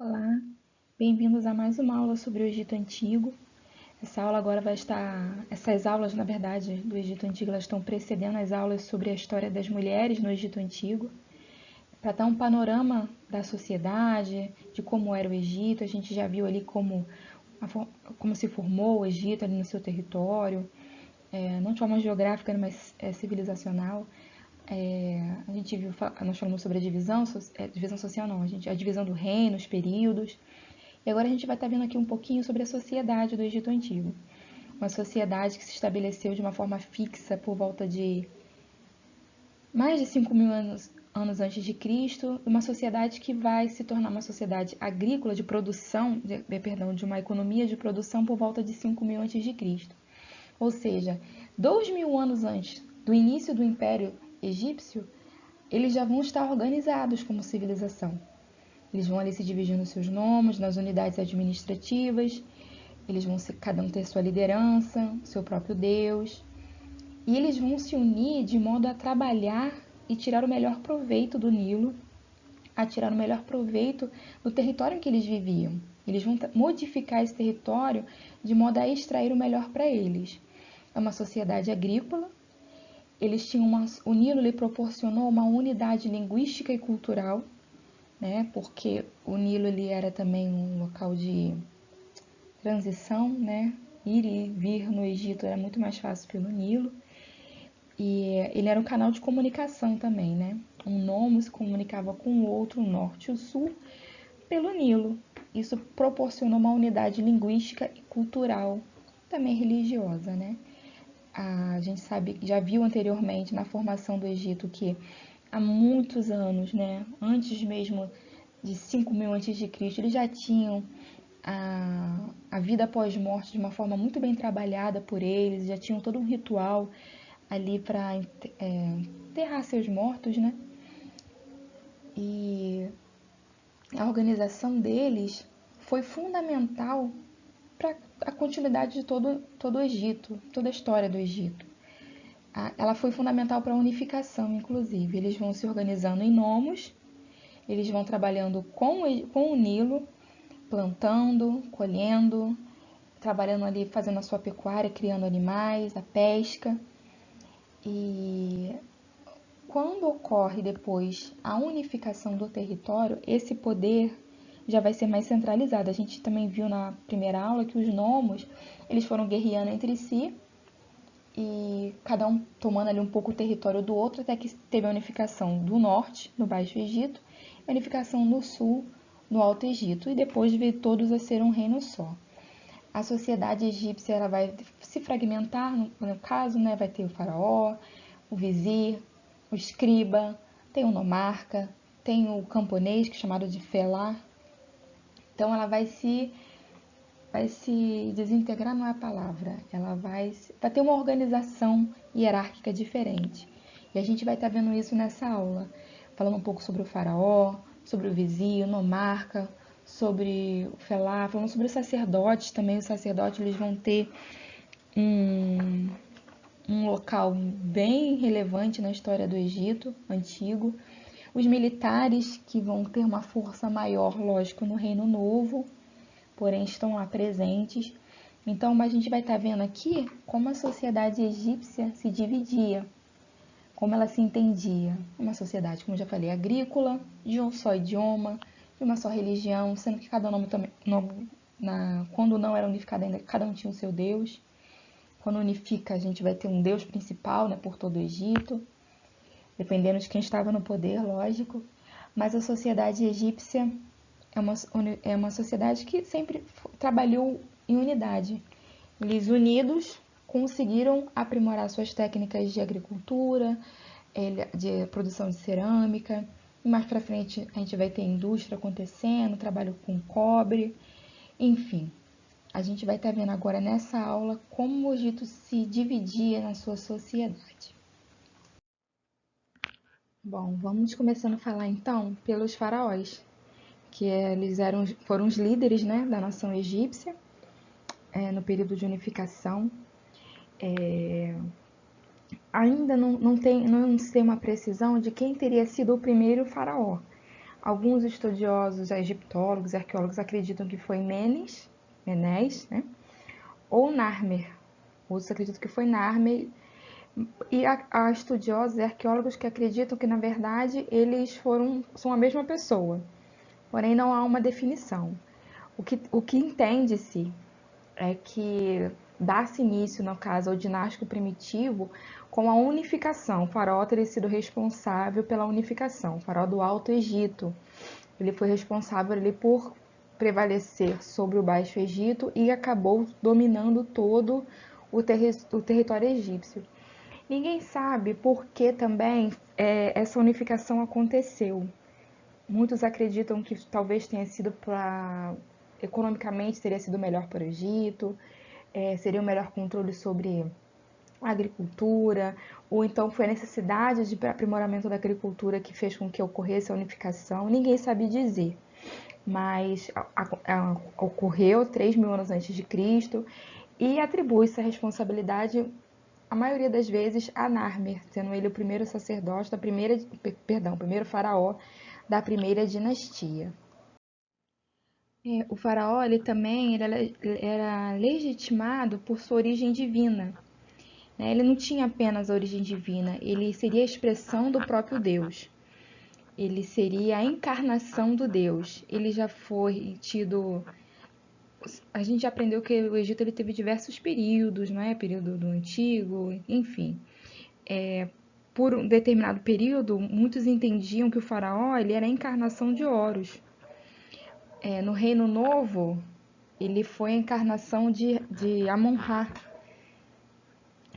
Olá, bem-vindos a mais uma aula sobre o Egito Antigo. Essa aula agora vai estar, essas aulas, na verdade, do Egito Antigo, elas estão precedendo as aulas sobre a história das mulheres no Egito Antigo, para dar um panorama da sociedade, de como era o Egito. A gente já viu ali como se formou o Egito ali no seu território, não de forma geográfica, mas civilizacional. A gente viu, nós falamos sobre a divisão social não, a divisão do reino, os períodos. E agora a gente vai estar vendo aqui um pouquinho sobre a sociedade do Egito Antigo. Uma sociedade que se estabeleceu de uma forma fixa por volta de mais de 5.000 anos antes de Cristo, uma sociedade que vai se tornar uma sociedade agrícola de produção, de uma economia de produção por volta de 5.000 antes de Cristo. Ou seja, 2.000 anos antes do início do Império Egípcio, eles já vão estar organizados como civilização. Eles vão ali se dividindo seus nomes nas unidades administrativas, eles vão cada um ter sua liderança, seu próprio Deus, e eles vão se unir de modo a trabalhar e tirar o melhor proveito do Nilo, a tirar o melhor proveito do território em que eles viviam. Eles vão modificar esse território de modo a extrair o melhor para eles. É uma sociedade agrícola. O Nilo lhe proporcionou uma unidade linguística e cultural, né? Porque o Nilo ele era também um local de transição, né? Ir e vir no Egito era muito mais fácil pelo Nilo. E ele era um canal de comunicação também, né? Um nomo se comunicava com o outro, o norte e o sul, pelo Nilo. Isso proporcionou uma unidade linguística e cultural, também religiosa, né? A gente sabe, já viu anteriormente na formação do Egito que há muitos anos, né? Antes mesmo de 5.000 antes de Cristo, eles já tinham a vida pós-morte de uma forma muito bem trabalhada por eles, já tinham todo um ritual ali para enterrar seus mortos, né? E a organização deles foi fundamental para a continuidade de todo o Egito, toda a história do Egito. Ela foi fundamental para a unificação, inclusive. Eles vão se organizando em nomos, eles vão trabalhando com o Nilo, plantando, colhendo, trabalhando ali, fazendo a sua pecuária, criando animais, a pesca. E quando ocorre depois a unificação do território, esse poder já vai ser mais centralizado. A gente também viu na primeira aula que os nomos, eles foram guerreando entre si e cada um tomando ali um pouco o território do outro, até que teve a unificação do norte, no Baixo Egito, e a unificação no sul, no Alto Egito, e depois veio todos a ser um reino só. A sociedade egípcia ela vai se fragmentar, no caso, né, vai ter o faraó, o vizir, o escriba, tem o nomarca, tem o camponês, que é chamado de felá. Então ela vai se desintegrar, não é a palavra, ela vai ter uma organização hierárquica diferente. E a gente vai estar vendo isso nessa aula, falando um pouco sobre o faraó, sobre o vizir, o nomarca, sobre o felá, falando sobre os sacerdotes também. Os sacerdotes eles vão ter um, um local bem relevante na história do Egito antigo. Os militares que vão ter uma força maior, lógico, no Reino Novo, porém estão lá presentes. Então, a gente vai estar vendo aqui como a sociedade egípcia se dividia, como ela se entendia. Uma sociedade, como eu já falei, agrícola, de um só idioma, de uma só religião, sendo que cada nome também, quando não era unificado ainda, cada um tinha o seu deus. Quando unifica, a gente vai ter um deus principal, né, por todo o Egito, dependendo de quem estava no poder, lógico. Mas a sociedade egípcia é uma sociedade que sempre trabalhou em unidade. Eles unidos conseguiram aprimorar suas técnicas de agricultura, de produção de cerâmica. E mais para frente a gente vai ter indústria acontecendo, trabalho com cobre, enfim. A gente vai estar vendo agora nessa aula como o Egito se dividia na sua sociedade. Bom, vamos começando a falar então pelos faraós, que eles foram os líderes, né, da nação egípcia no período de unificação. Ainda não se tem uma precisão de quem teria sido o primeiro faraó. Alguns estudiosos, egiptólogos, arqueólogos acreditam que foi Menes, né? Ou Narmer. Outros acreditam que foi Narmer. E há estudiosos e arqueólogos que acreditam que, na verdade, eles são a mesma pessoa. Porém, não há uma definição. O que entende-se é que dá-se início, no caso, ao dinástico primitivo com a unificação. O faraó teria sido responsável pela unificação, o faraó do Alto Egito. Ele foi responsável ali por prevalecer sobre o Baixo Egito e acabou dominando todo o território egípcio. Ninguém sabe por que também essa unificação aconteceu. Muitos acreditam que talvez tenha sido economicamente teria sido melhor para o Egito, seria um melhor controle sobre a agricultura, ou então foi a necessidade de aprimoramento da agricultura que fez com que ocorresse a unificação. Ninguém sabe dizer, mas ocorreu 3.000 anos antes de Cristo e atribui-se a responsabilidade, a maioria das vezes, a Narmer, sendo ele o primeiro sacerdote o primeiro faraó da primeira dinastia. O faraó ele também era legitimado por sua origem divina. Né? Ele não tinha apenas a origem divina, ele seria a expressão do próprio Deus. Ele seria a encarnação do Deus. Ele já foi tido... A gente já aprendeu que o Egito ele teve diversos períodos, não é? Período do Antigo, enfim. Por um determinado período, muitos entendiam que o faraó ele era a encarnação de Horus. No Reino Novo, ele foi a encarnação de Amon-Ra.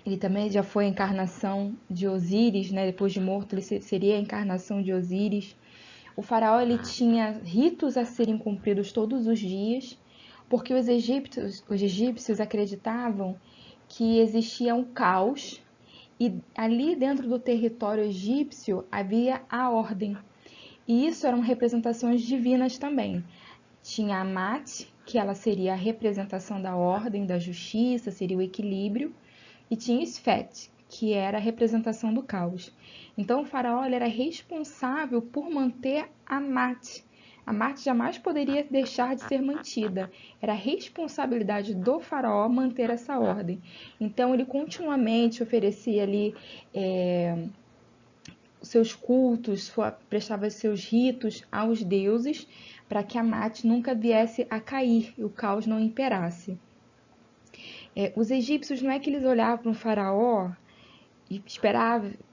Ele também já foi a encarnação de Osíris, né? Depois de morto, ele seria a encarnação de Osíris. O faraó ele tinha ritos a serem cumpridos todos os dias, porque os egípcios acreditavam que existia um caos e ali dentro do território egípcio havia a ordem. E isso eram representações divinas também. Tinha Amat, que ela seria a representação da ordem, da justiça, seria o equilíbrio, e tinha Sfet, que era a representação do caos. Então o faraó era responsável por manter Amat. Amat jamais poderia deixar de ser mantida. Era a responsabilidade do faraó manter essa ordem. Então ele continuamente oferecia ali seus cultos, prestava seus ritos aos deuses, para que Amat nunca viesse a cair e o caos não imperasse. Os egípcios não é que eles olhavam para um faraó e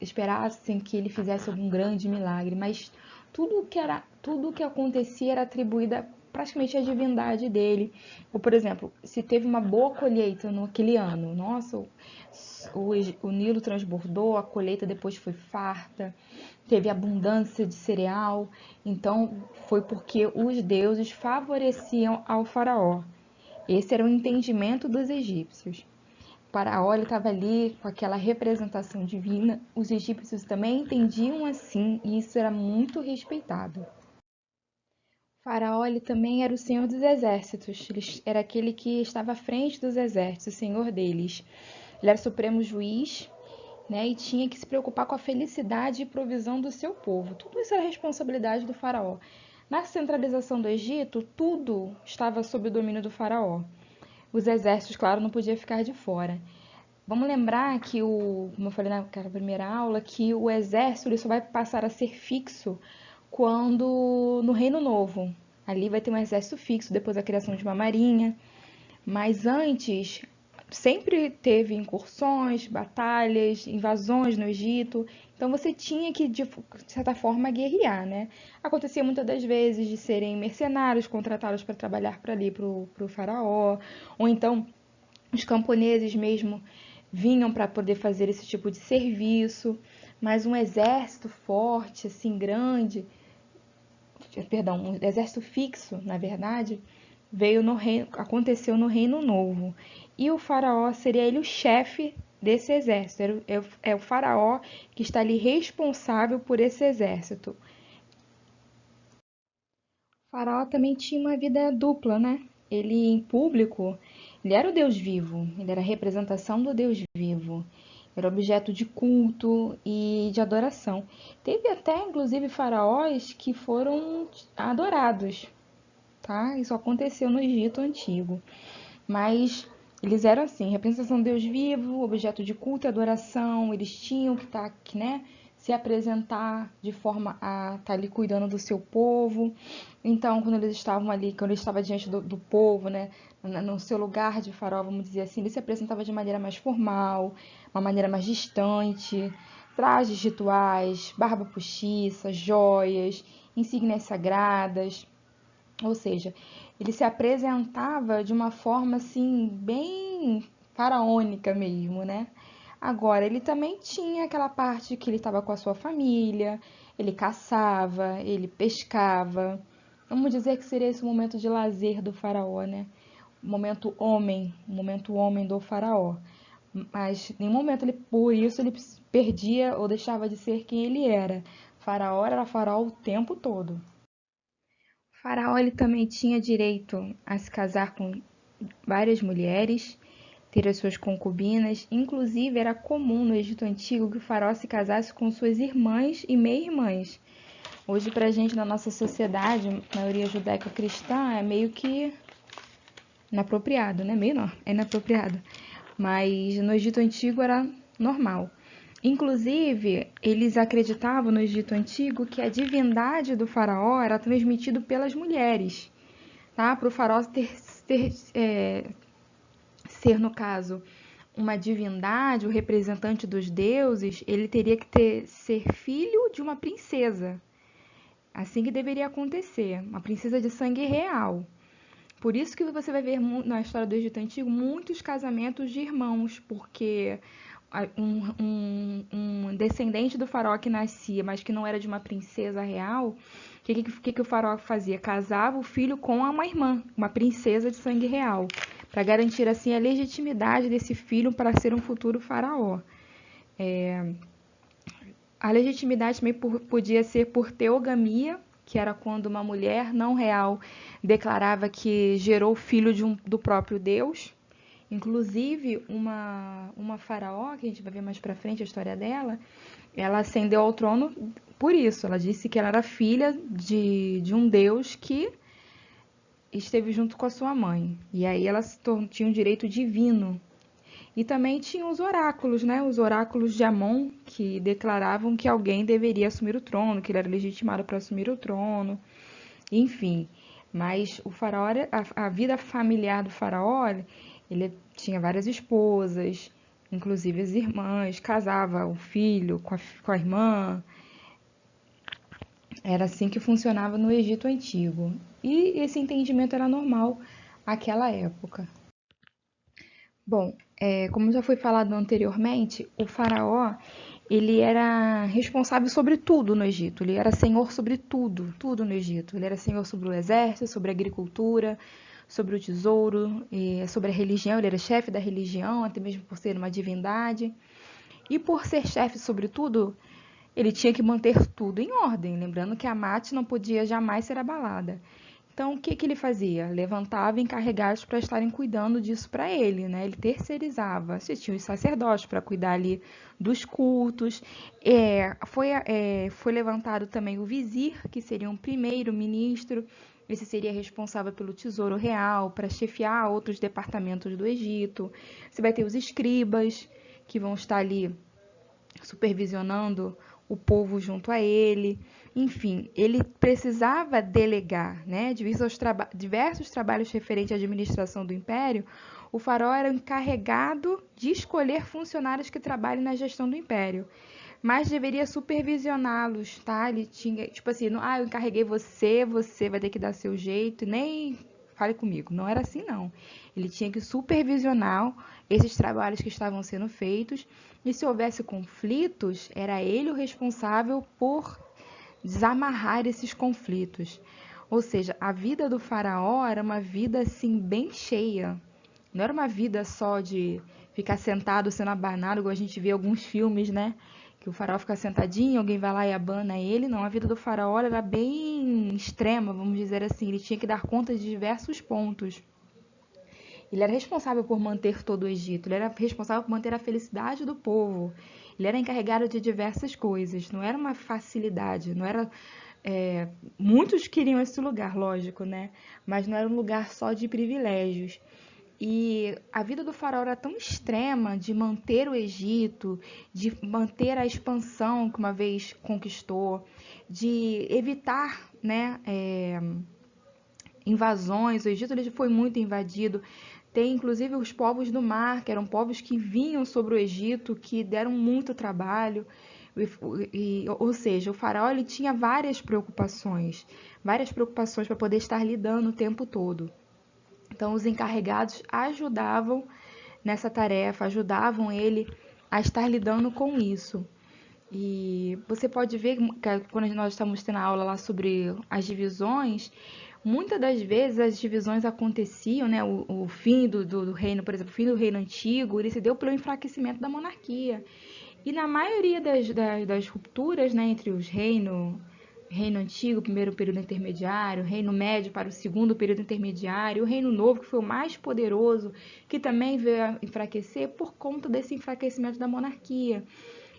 esperassem que ele fizesse algum grande milagre, mas tudo que acontecia era atribuído praticamente à divindade dele. Ou, por exemplo, se teve uma boa colheita naquele ano, nossa, o Nilo transbordou, a colheita depois foi farta, teve abundância de cereal, então foi porque os deuses favoreciam ao faraó. Esse era o entendimento dos egípcios. O faraó estava ali com aquela representação divina, os egípcios também entendiam assim e isso era muito respeitado. O faraó também era o senhor dos exércitos, ele era aquele que estava à frente dos exércitos, o senhor deles. Ele era o supremo juiz, né, e tinha que se preocupar com a felicidade e provisão do seu povo. Tudo isso era responsabilidade do faraó. Na centralização do Egito, tudo estava sob o domínio do faraó. Os exércitos, claro, não podiam ficar de fora. Vamos lembrar que, como eu falei naquela primeira aula, que o exército ele só vai passar a ser fixo quando no Reino Novo. Ali vai ter um exército fixo, depois a criação de uma marinha. Mas antes, sempre teve incursões, batalhas, invasões no Egito. Então você tinha que, de certa forma, guerrear, né? Acontecia muitas das vezes de serem mercenários contratados para trabalhar para ali, para o faraó. Ou então os camponeses mesmo vinham para poder fazer esse tipo de serviço. Mas um exército forte, assim, grande, um exército fixo, na verdade, aconteceu no Reino Novo. E o faraó seria ele o chefe desse exército. É o faraó que está ali responsável por esse exército. O faraó também tinha uma vida dupla, né? Ele, em público, ele era o Deus vivo. Ele era a representação do Deus vivo. era objeto de culto e de adoração. Teve até, inclusive, faraós que foram adorados, tá? Isso aconteceu no Egito Antigo. Mas eles eram assim, representação de Deus vivo, objeto de culto e adoração, eles tinham que estar aqui, né? Se apresentar de forma a estar ali cuidando do seu povo. Então, quando eles estavam ali, quando ele estava diante do povo, né, no seu lugar de faraó, vamos dizer assim, ele se apresentava de maneira mais formal, uma maneira mais distante, trajes rituais, barba postiça, joias, insígnias sagradas. Ou seja, ele se apresentava de uma forma assim, bem faraônica mesmo, né? Agora, ele também tinha aquela parte que ele estava com a sua família, ele caçava, ele pescava. Vamos dizer que seria esse momento de lazer do faraó, né? O momento homem do faraó. Mas em nenhum momento ele, por isso, ele perdia ou deixava de ser quem ele era. Faraó era faraó o tempo todo. O faraó ele também tinha direito a se casar com várias mulheres, ter as suas concubinas. Inclusive, era comum no Egito Antigo que o faraó se casasse com suas irmãs e meia-irmãs. Hoje, pra gente, na nossa sociedade, maioria judaico-cristã, é meio que inapropriado, né? Meio não, é inapropriado. Mas no Egito Antigo era normal. Inclusive, eles acreditavam no Egito Antigo que a divindade do faraó era transmitida pelas mulheres, tá? Para o faraó ser, no caso, uma divindade, o representante dos deuses, ele teria que ser filho de uma princesa. Assim que deveria acontecer, uma princesa de sangue real. Por isso que você vai ver na história do Egito Antigo muitos casamentos de irmãos, porque um descendente do faraó que nascia, mas que não era de uma princesa real, o que o faraó fazia? Casava o filho com uma irmã, uma princesa de sangue real, para garantir assim a legitimidade desse filho para ser um futuro faraó. A legitimidade também podia ser por teogamia, que era quando uma mulher não real declarava que gerou filho do próprio Deus. Inclusive, uma faraó, que a gente vai ver mais pra frente a história dela, ela ascendeu ao trono por isso. Ela disse que ela era filha de um Deus que esteve junto com a sua mãe. E aí ela tinha um direito divino. E também tinha os oráculos, né? Os oráculos de Amon, que declaravam que alguém deveria assumir o trono, que ele era legitimado para assumir o trono. Enfim, mas o faraó, a vida familiar do faraó, ele tinha várias esposas, inclusive as irmãs, casava o filho com a irmã. Era assim que funcionava no Egito Antigo. E esse entendimento era normal naquela época. Bom, como já foi falado anteriormente, o faraó, ele era responsável sobre tudo no Egito. Ele era senhor sobre tudo, tudo no Egito. Ele era senhor sobre o exército, sobre a agricultura, sobre o tesouro, sobre a religião. Ele era chefe da religião, até mesmo por ser uma divindade. E por ser chefe sobre tudo, ele tinha que manter tudo em ordem. Lembrando que a Amat não podia jamais ser abalada. Então, o que que ele fazia? Levantava encarregados para estarem cuidando disso para ele, né? Ele terceirizava. Você tinha os sacerdotes para cuidar ali dos cultos. Foi levantado também o vizir, que seria um primeiro-ministro. Esse seria responsável pelo tesouro real, para chefiar outros departamentos do Egito. Você vai ter os escribas, que vão estar ali supervisionando o povo junto a ele. Enfim, ele precisava delegar, né? Diversos trabalhos referentes à administração do império. O faraó era o encarregado de escolher funcionários que trabalhem na gestão do império, mas deveria supervisioná-los, tá? Ele tinha, tipo assim, eu encarreguei você, você vai ter que dar seu jeito, nem fale comigo. Não era assim, não. Ele tinha que supervisionar esses trabalhos que estavam sendo feitos, e se houvesse conflitos, era ele o responsável por desamarrar esses conflitos. Ou seja, a vida do faraó era uma vida assim bem cheia. Não era uma vida só de ficar sentado sendo abanado, igual a gente vê em alguns filmes, né? Que o faraó fica sentadinho, alguém vai lá e abana ele. Não, a vida do faraó era bem extrema, vamos dizer assim. Ele tinha que dar conta de diversos pontos. Ele era responsável por manter todo o Egito, ele era responsável por manter a felicidade do povo, ele era encarregado de diversas coisas, não era uma facilidade, não era. Muitos queriam esse lugar, lógico, né? Mas não era um lugar só de privilégios. E a vida do faraó era tão extrema de manter o Egito, de manter a expansão que uma vez conquistou, de evitar, né, invasões. O Egito ele foi muito invadido. Tem inclusive os povos do mar, que eram povos que vinham sobre o Egito, que deram muito trabalho. Ou seja, o faraó ele tinha várias preocupações para poder estar lidando o tempo todo. Então, os encarregados ajudavam nessa tarefa, ajudavam ele a estar lidando com isso. E você pode ver que quando nós estamos tendo a aula lá sobre as divisões, muitas das vezes as divisões aconteciam, né? O fim do reino, por exemplo, o fim do reino antigo, ele se deu pelo enfraquecimento da monarquia. E na maioria das rupturas, né, entre os reino antigo, primeiro período intermediário, reino médio para o segundo período intermediário, o reino novo, que foi o mais poderoso, que também veio a enfraquecer por conta desse enfraquecimento da monarquia.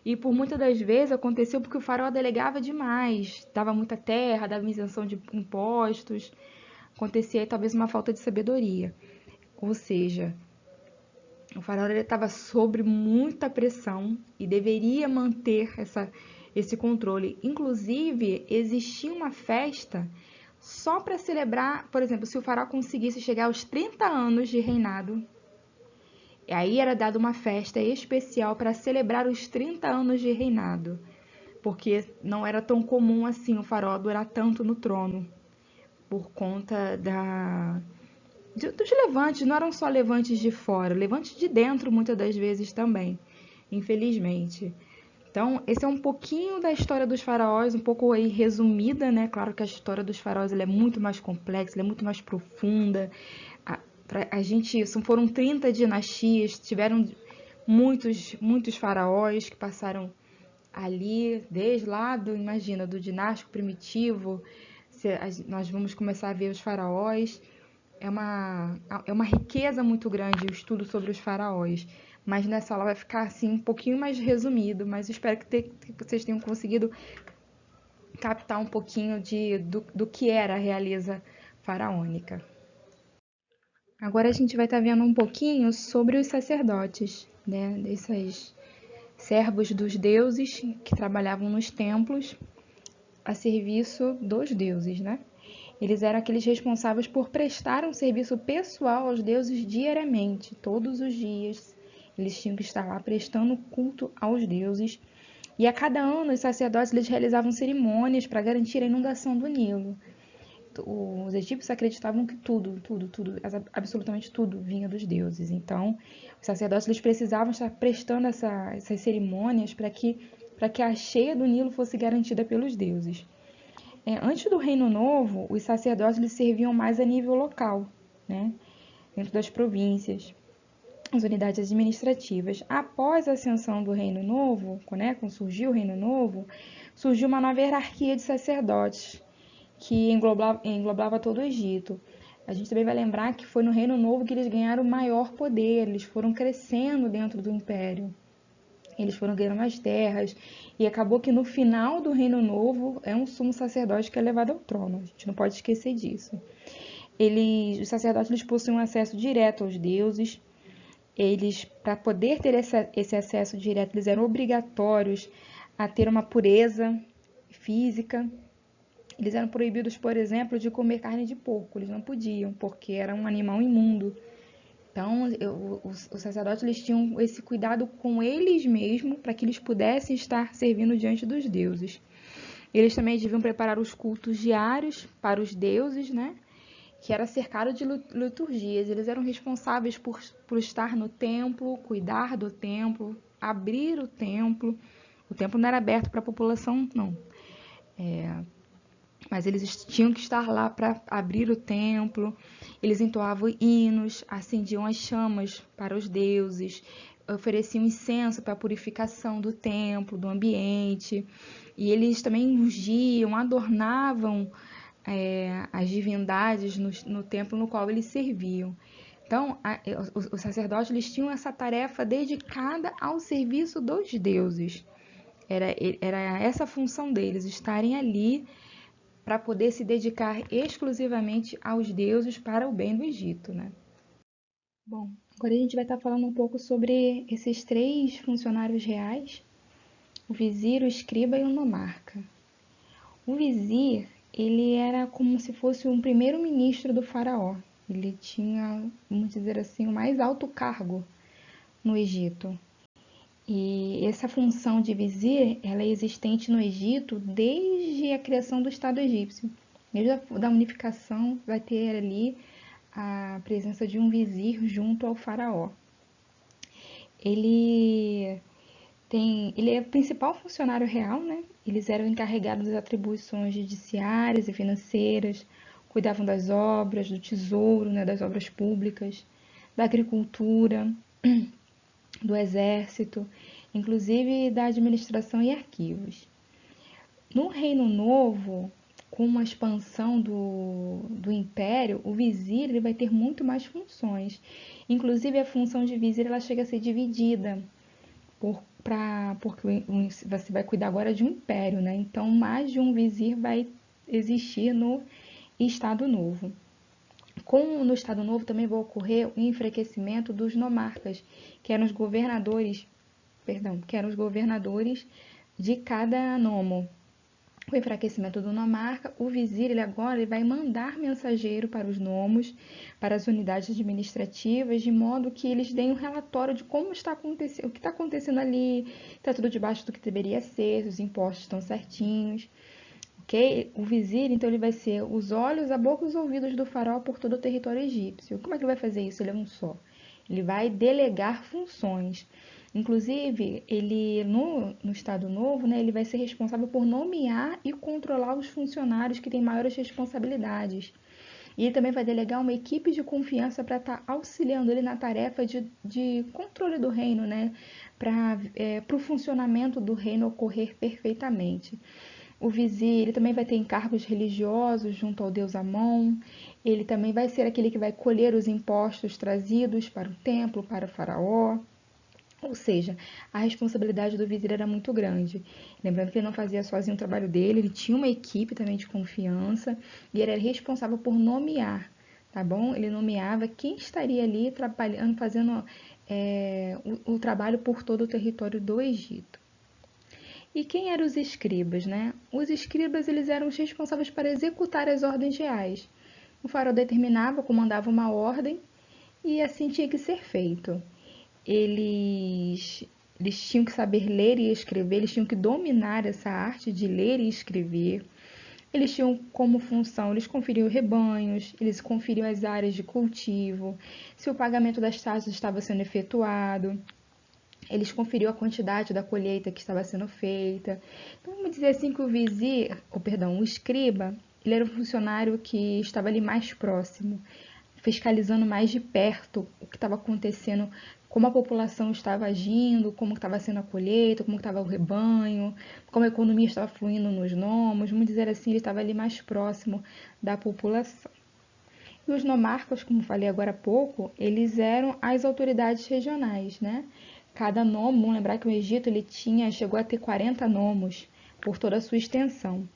E por muitas das vezes aconteceu porque o faraó delegava demais, dava muita terra, dava isenção de impostos, acontecia aí talvez uma falta de sabedoria. Ou seja, o faraó estava sob muita pressão e deveria manter esse controle. Inclusive, existia uma festa só para celebrar, por exemplo, se o faraó conseguisse chegar aos 30 anos de reinado, aí era dada uma festa especial para celebrar os 30 anos de reinado, porque não era tão comum assim o faraó durar tanto no trono, por conta dos levantes. Não eram só levantes de fora, levantes de dentro muitas das vezes também, infelizmente. Então, esse é um pouquinho da história dos faraós, um pouco aí resumida, né? Claro que a história dos faraós é muito mais complexa, ela é muito mais profunda. A gente, foram 30 dinastias, tiveram muitos faraós que passaram ali, desde lá imagina, do dinástico primitivo, nós vamos começar a ver os faraós. É uma riqueza muito grande o estudo sobre os faraós, mas nessa aula vai ficar assim um pouquinho mais resumido, mas espero que vocês tenham conseguido captar um pouquinho do que era a realeza faraônica. Agora a gente vai estar vendo um pouquinho sobre os sacerdotes, né, desses servos dos deuses que trabalhavam nos templos a serviço dos deuses, né? Eles eram aqueles responsáveis por prestar um serviço pessoal aos deuses diariamente, todos os dias. Eles tinham que estar lá prestando culto aos deuses. E a cada ano, os sacerdotes eles realizavam cerimônias para garantir a inundação do Nilo. Os egípcios acreditavam que tudo, absolutamente tudo vinha dos deuses. Então, os sacerdotes eles precisavam estar prestando essas cerimônias para que a cheia do Nilo fosse garantida pelos deuses. Antes do Reino Novo, os sacerdotes eles serviam mais a nível local, né? Dentro das províncias, as unidades administrativas. Após a ascensão do Reino Novo, né, quando surgiu o Reino Novo, surgiu uma nova hierarquia de sacerdotes que englobava todo o Egito. A gente também vai lembrar que foi no Reino Novo que eles ganharam maior poder, eles foram crescendo dentro do Império. Eles foram ganhando mais terras, e acabou que no final do Reino Novo é um sumo sacerdote que é levado ao trono. A gente não pode esquecer disso. Os sacerdotes eles possuem um acesso direto aos deuses. Para poder ter esse acesso direto, eles eram obrigatórios a ter uma pureza física. Eles eram proibidos, por exemplo, de comer carne de porco. Eles não podiam, porque era um animal imundo. Então, os sacerdotes eles tinham esse cuidado com eles mesmos para que eles pudessem estar servindo diante dos deuses. Eles também deviam preparar os cultos diários para os deuses, né? Que era cercado de liturgias. Eles eram responsáveis por estar no templo, cuidar do templo, abrir o templo. O templo não era aberto para a população, não. Mas eles tinham que estar lá para abrir o templo. Eles entoavam hinos, acendiam as chamas para os deuses, ofereciam incenso para a purificação do templo, do ambiente. E eles também ungiam, adornavam as divindades no templo no qual eles serviam. Então, os sacerdotes eles tinham essa tarefa dedicada ao serviço dos deuses. Era essa a função deles, estarem ali para poder se dedicar exclusivamente aos deuses para o bem do Egito, né? Bom, agora a gente vai estar falando um pouco sobre esses três funcionários reais, o vizir, o escriba e o nomarca. O vizir, ele era como se fosse um primeiro-ministro do faraó. Ele tinha, vamos dizer assim, o mais alto cargo no Egito. E essa função de vizir, ela é existente no Egito desde a criação do Estado egípcio. Desde a unificação, vai ter ali a presença de um vizir junto ao faraó. Ele é o principal funcionário real, né? Eles eram encarregados das atribuições judiciárias e financeiras, cuidavam das obras, do tesouro, né, das obras públicas, da agricultura, do exército, inclusive da administração e arquivos. No Reino Novo, com a expansão do Império, o vizir ele vai ter muito mais funções. Inclusive, a função de vizir ela chega a ser dividida, porque você vai cuidar agora de um império, né? Então, mais de um vizir vai existir no Estado Novo. No Estado Novo também vai ocorrer o enfraquecimento dos nomarcas, que eram os governadores de cada nomo. O enfraquecimento do nomarca, o vizir ele vai mandar mensageiro para os nomos, para as unidades administrativas, de modo que eles deem um relatório de como está acontecendo, o que está acontecendo ali, está tudo debaixo do que deveria ser, os impostos estão certinhos. Okay? O vizir, então, ele vai ser os olhos, a boca e os ouvidos do faraó por todo o território egípcio. Como é que ele vai fazer isso? Ele é um só. Ele vai delegar funções. Inclusive, ele no Estado Novo, né, ele vai ser responsável por nomear e controlar os funcionários que têm maiores responsabilidades. E ele também vai delegar uma equipe de confiança para estar auxiliando ele na tarefa de controle do reino, né, para o funcionamento do reino ocorrer perfeitamente. O vizir ele também vai ter encargos religiosos junto ao deus Amon. Ele também vai ser aquele que vai colher os impostos trazidos para o templo, para o faraó. Ou seja, a responsabilidade do vizir era muito grande. Lembrando que ele não fazia sozinho o trabalho dele, ele tinha uma equipe também de confiança e ele era responsável por nomear, tá bom? Ele nomeava quem estaria ali trabalhando, fazendo o trabalho por todo o território do Egito. E quem eram os escribas, né? Os escribas eles eram os responsáveis para executar as ordens reais. O faraó determinava, comandava uma ordem e assim tinha que ser feito. Eles tinham que saber ler e escrever, eles tinham que dominar essa arte de ler e escrever. Eles tinham como função, eles conferiam rebanhos, eles conferiam as áreas de cultivo, se o pagamento das taxas estava sendo efetuado, eles conferiam a quantidade da colheita que estava sendo feita. Então, vamos dizer assim que o escriba, ele era um funcionário que estava ali mais próximo, fiscalizando mais de perto o que estava acontecendo, como a população estava agindo, como estava sendo a colheita, como estava o rebanho, como a economia estava fluindo nos nomos, vamos dizer assim, ele estava ali mais próximo da população. E os nomarcas, como falei agora há pouco, eles eram as autoridades regionais, né? Cada nomo, vamos lembrar que o Egito chegou a ter 40 nomos por toda a sua extensão.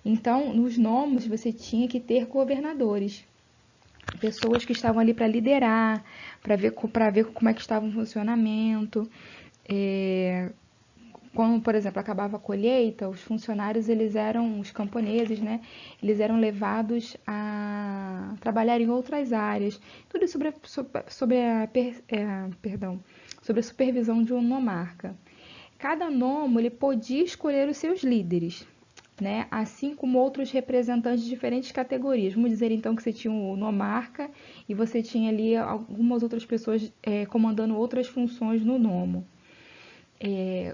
Então, nos nomos você tinha que ter governadores, pessoas que estavam ali para liderar, para ver como é que estava o funcionamento. Quando, por exemplo, acabava a colheita, os funcionários, os camponeses, né? Eles eram levados a trabalhar em outras áreas. Tudo sobre a supervisão de um nomarca. Cada nomo ele podia escolher os seus líderes, né? Assim como outros representantes de diferentes categorias. Vamos dizer então que você tinha o nomarca e você tinha ali algumas outras pessoas comandando outras funções no nomo.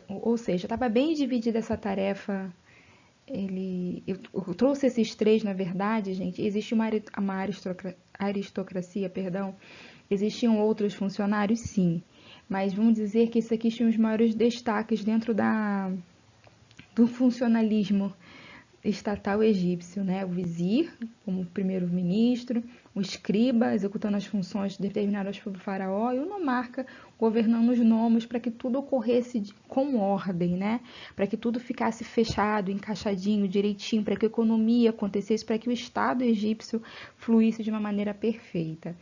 Ou seja, estava bem dividida essa tarefa. Eu trouxe esses três, na verdade, gente. Existe uma aristocracia, perdão. Existiam outros funcionários, sim. Mas vamos dizer que isso aqui tinha os maiores destaques dentro do funcionalismo estatal egípcio, né? O vizir, como primeiro-ministro, o escriba, executando as funções determinadas pelo faraó, e o nomarca, governando os nomos para que tudo ocorresse com ordem, né? Para que tudo ficasse fechado, encaixadinho, direitinho, para que a economia acontecesse, para que o Estado egípcio fluísse de uma maneira perfeita.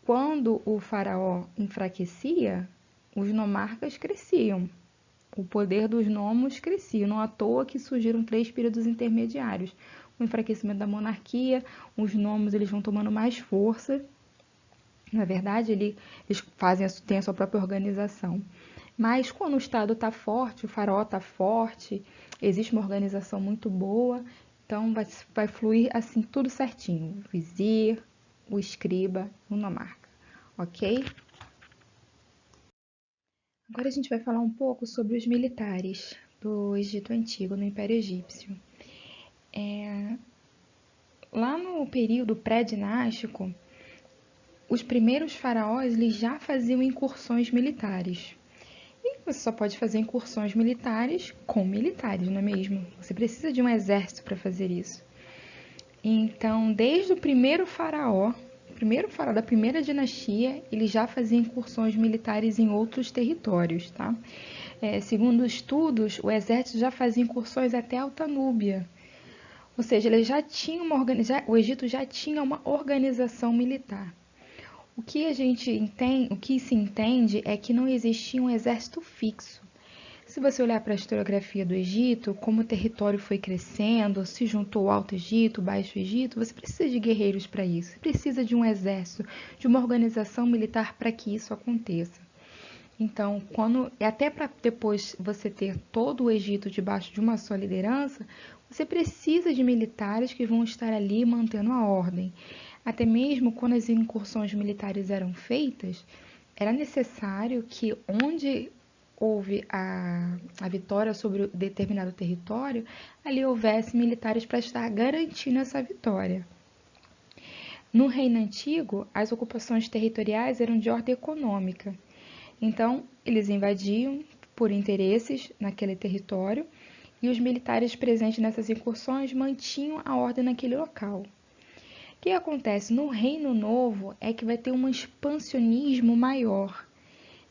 Quando o faraó enfraquecia, os nomarcas cresciam. O poder dos nomos crescia, não à toa que surgiram 3 períodos intermediários. O enfraquecimento da monarquia, os nomos eles vão tomando mais força. Na verdade, eles têm a sua própria organização. Mas quando o Estado está forte, o faraó está forte, existe uma organização muito boa, então vai fluir assim tudo certinho. O vizir, o escriba, o nomarca. Ok? Agora a gente vai falar um pouco sobre os militares do Egito Antigo, no Império Egípcio. Lá no período pré-dinástico, os primeiros faraós eles já faziam incursões militares. E você só pode fazer incursões militares com militares, não é mesmo? Você precisa de um exército para fazer isso. Então, desde o primeiro faraó da primeira dinastia, ele já fazia incursões militares em outros territórios, tá? Segundo estudos, o exército já fazia incursões até Alta Núbia. Ou seja, ele já tinha o Egito já tinha uma organização militar. O que se entende é que não existia um exército fixo. Se você olhar para a historiografia do Egito, como o território foi crescendo, se juntou o Alto Egito, o Baixo Egito, você precisa de guerreiros para isso, você precisa de um exército, de uma organização militar para que isso aconteça. Então, até para depois você ter todo o Egito debaixo de uma só liderança, você precisa de militares que vão estar ali mantendo a ordem. Até mesmo quando as incursões militares eram feitas, era necessário que onde houve a vitória sobre determinado território, ali houvesse militares para estar garantindo essa vitória. No Reino Antigo, as ocupações territoriais eram de ordem econômica. Então, eles invadiam por interesses naquele território e os militares presentes nessas incursões mantinham a ordem naquele local. O que acontece no Reino Novo é que vai ter um expansionismo maior,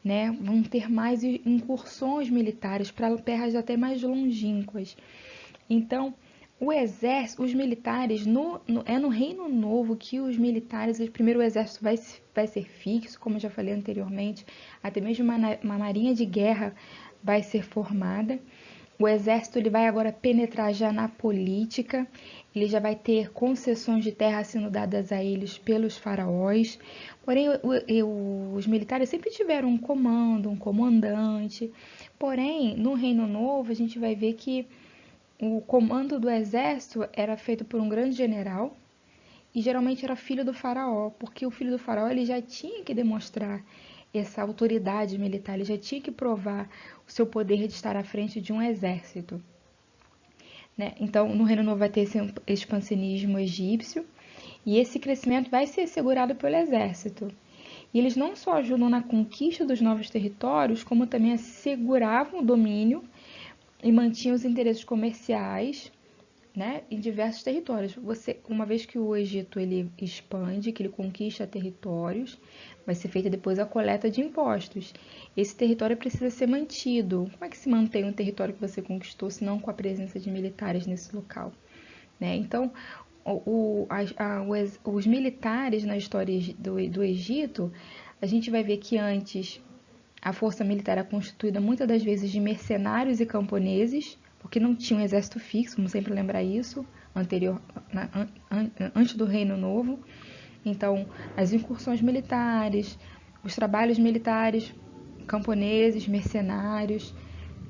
né? Vão ter mais incursões militares para terras até mais longínquas. Então, o exército, os militares, é no Reino Novo que os militares, primeiro o exército vai ser fixo, como eu já falei anteriormente, até mesmo uma marinha de guerra vai ser formada. O exército ele vai agora penetrar já na política, ele já vai ter concessões de terra sendo dadas a eles pelos faraós. Porém, os militares sempre tiveram um comando, um comandante. Porém, no Reino Novo, a gente vai ver que o comando do exército era feito por um grande general e geralmente era filho do faraó, porque o filho do faraó ele já tinha que demonstrar essa autoridade militar, ele já tinha que provar o seu poder de estar à frente de um exército. Né? Então, no Reino Novo vai ter esse expansionismo egípcio e esse crescimento vai ser assegurado pelo exército. E eles não só ajudam na conquista dos novos territórios, como também asseguravam o domínio e mantinham os interesses comerciais, né, em diversos territórios. Uma vez que o Egito ele expande, que ele conquista territórios, vai ser feita depois a coleta de impostos. Esse território precisa ser mantido. Como é que se mantém um território que você conquistou, se não com a presença de militares nesse local? Né? Então, os militares na história do Egito, a gente vai ver que antes a força militar era constituída muitas das vezes de mercenários e camponeses, porque não tinha um exército fixo, vamos sempre lembrar isso, antes do Reino Novo. Então, as incursões militares, os trabalhos militares, camponeses, mercenários,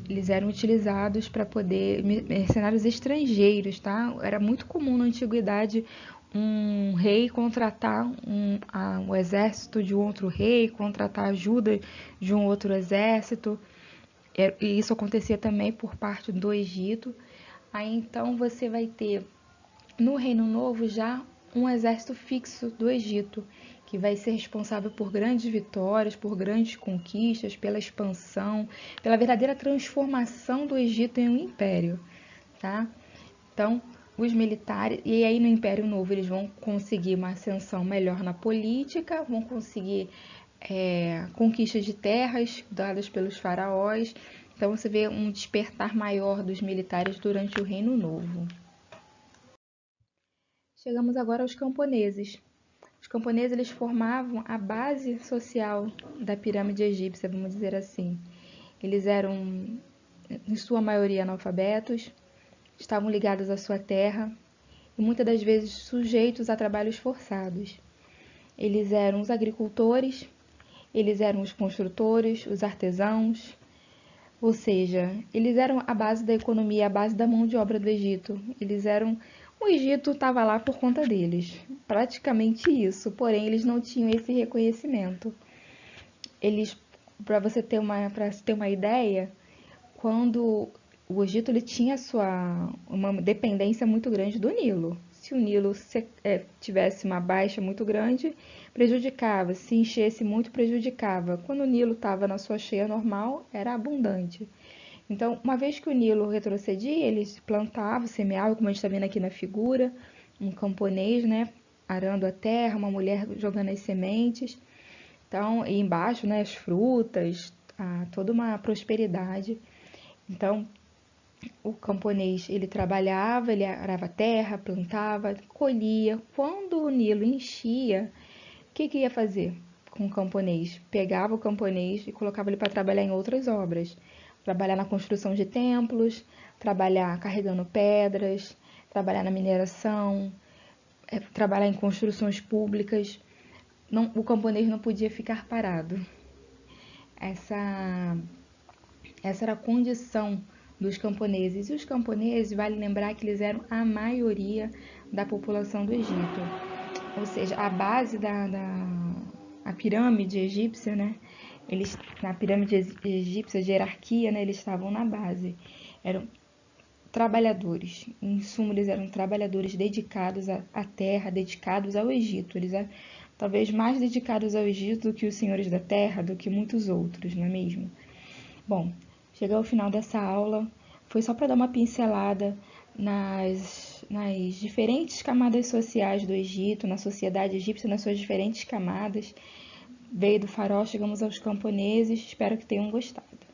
eles eram utilizados para poder, mercenários estrangeiros, tá? Era muito comum na antiguidade um rei contratar o exército de um outro rei, contratar ajuda de um outro exército. E isso acontecia também por parte do Egito. Aí então você vai ter no Reino Novo já um exército fixo do Egito, que vai ser responsável por grandes vitórias, por grandes conquistas, pela expansão, pela verdadeira transformação do Egito em um império, tá? Então, os militares, e aí no Império Novo eles vão conseguir uma ascensão melhor na política, vão conseguir conquistas de terras dadas pelos faraós. Então você vê um despertar maior dos militares durante o Reino Novo. Chegamos agora aos camponeses. Os camponeses eles formavam a base social da pirâmide egípcia, vamos dizer assim. Eles eram, em sua maioria, analfabetos, estavam ligados à sua terra e muitas das vezes sujeitos a trabalhos forçados. Eles eram os agricultores, eles eram os construtores, os artesãos, ou seja, eles eram a base da economia, a base da mão de obra do Egito. O Egito estava lá por conta deles, praticamente isso, porém eles não tinham esse reconhecimento. Para você ter uma ideia, quando o Egito ele tinha uma dependência muito grande do Nilo. Se o Nilo tivesse uma baixa muito grande, prejudicava. Se enchesse muito, prejudicava. Quando o Nilo estava na sua cheia normal, era abundante. Então, uma vez que o Nilo retrocedia, eles plantavam, semeavam, como a gente está vendo aqui na figura, um camponês, né, arando a terra, uma mulher jogando as sementes. Então, e embaixo, né, as frutas, toda uma prosperidade. Então, o camponês, ele trabalhava, ele arava a terra, plantava, colhia. Quando o Nilo enchia, o que ia fazer com o camponês? Pegava o camponês e colocava ele para trabalhar em outras obras. Trabalhar na construção de templos, trabalhar carregando pedras, trabalhar na mineração, trabalhar em construções públicas. Não, o camponês não podia ficar parado. Essa era a condição dos camponeses. E os camponeses, vale lembrar que eles eram a maioria da população do Egito. Ou seja, a base a pirâmide egípcia, né? Na pirâmide egípcia, de hierarquia, né? Eles estavam na base. Eram trabalhadores. Em suma, eles eram trabalhadores dedicados à terra, dedicados ao Egito. Eles eram talvez mais dedicados ao Egito do que os senhores da terra, do que muitos outros, não é mesmo? Bom, chegou ao final dessa aula, foi só para dar uma pincelada nas diferentes camadas sociais do Egito, na sociedade egípcia, nas suas diferentes camadas. Veio do faraó, chegamos aos camponeses, espero que tenham gostado.